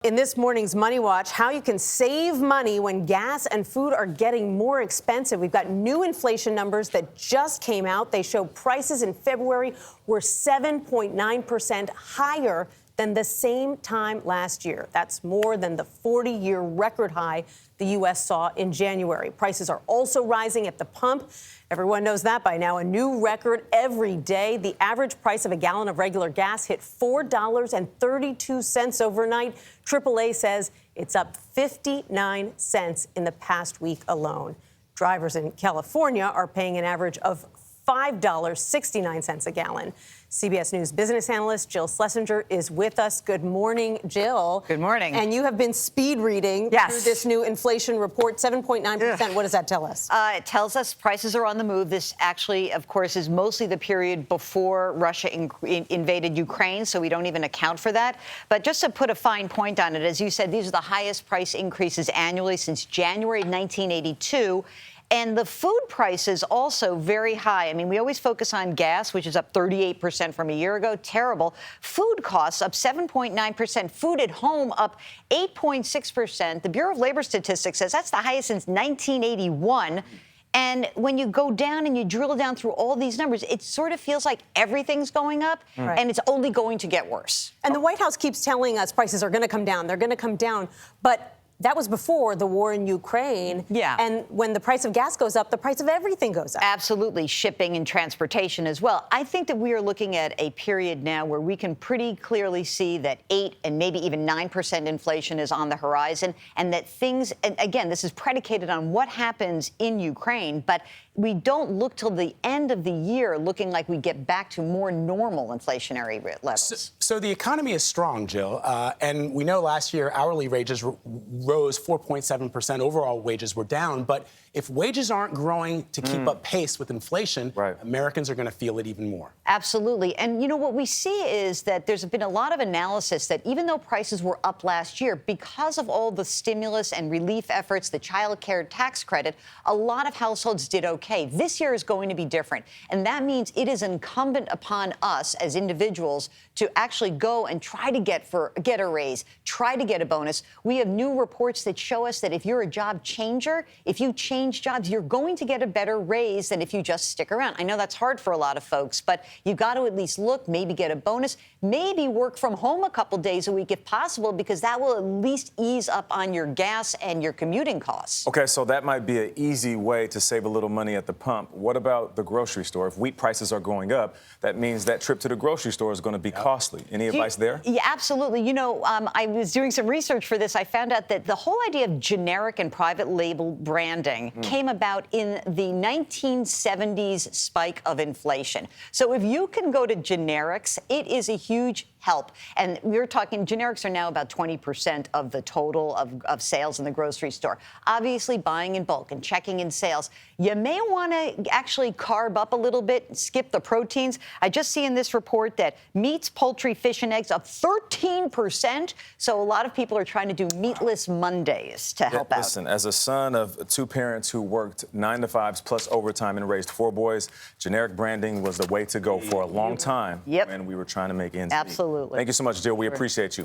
In this morning's Money Watch, how you can save money when gas and food are getting more expensive. We've got new inflation numbers that just came out. They show prices in February were 7.9% higher than the same time last year. That's more than the 40-year record high the U.S. saw in January. Prices are also rising at the pump. Everyone knows that by now. A new record every day. The average price of a gallon of regular gas hit $4.32 overnight. AAA says it's up 59 cents in the past week alone. Drivers in California are paying an average of $5.69 a gallon. CBS News business analyst Jill Schlesinger is with us. Good morning, Jill. Good morning. And you have been speed reading through this new inflation report, 7.9%. What does that tell us? It tells us prices are on the move. This actually, of course, is mostly the period before Russia invaded Ukraine, so we don't even account for that. But just to put a fine point on it, as you said, these are the highest price increases annually since January 1982. And the food prices also very high. I mean, we always focus on gas, which is up 38% from a year ago. Terrible. Food costs up 7.9%. Food at home up 8.6%. The Bureau of Labor Statistics says that's the highest since 1981. And when you go down and you drill down through all these numbers, it sort of feels like everything's going up, and it's only going to get worse. And the White House keeps telling us prices are going to come down. They're going to come down. But that was before the war in Ukraine. Yeah. And when the price of gas goes up, the price of everything goes up. Absolutely. Shipping and transportation as well. I think that we are looking at a period now where we can pretty clearly see that 8 and maybe even 9% inflation is on the horizon, and that things, and again, this is predicated on what happens in Ukraine, but we don't look till the end of the year looking like we get back to more normal inflationary levels. So the economy is strong, Jill, and we know last year hourly wages rose 4.7%. Overall wages were down. But if wages aren't growing to keep up pace with inflation, Americans are going to feel it even more. Absolutely. And, you know, what we see is that there's been a lot of analysis that even though prices were up last year, because of all the stimulus and relief efforts, the child care tax credit, a lot of households did okay. This year is going to be different. And that means it is incumbent upon us as individuals to actually go and try to get a raise, try to get a bonus. We have new reports that show us that if you're a job changer, if you change jobs, you're going to get a better raise than if you just stick around. I know that's hard for a lot of folks, but you've got to at least look, maybe get a bonus, maybe work from home a couple days a week if possible, because that will at least ease up on your gas and your commuting costs. Okay, so that might be an easy way to save a little money at the pump. What about the grocery store? If wheat prices are going up, that means that trip to the grocery store is going to be costly. Any advice there? Yeah, absolutely. You know, I was doing some research for this. I found out that the whole idea of generic and private label branding came about in the 1970s spike of inflation. So if you can go to generics, it is a huge help. And we're talking, generics are now about 20% of the total of sales in the grocery store. Obviously, buying in bulk and checking in sales. You may want to actually carb up a little bit, skip the proteins. I just see in this report that meats, poultry, fish, and eggs up 13%. So a lot of people are trying to do meatless Mondays to help out. Listen, as a son of two parents who worked 9 to 5s plus overtime and raised 4 boys, generic branding was the way to go for a long time when we were trying to make ends meet. Absolutely. Thank you so much, Jill. We appreciate you.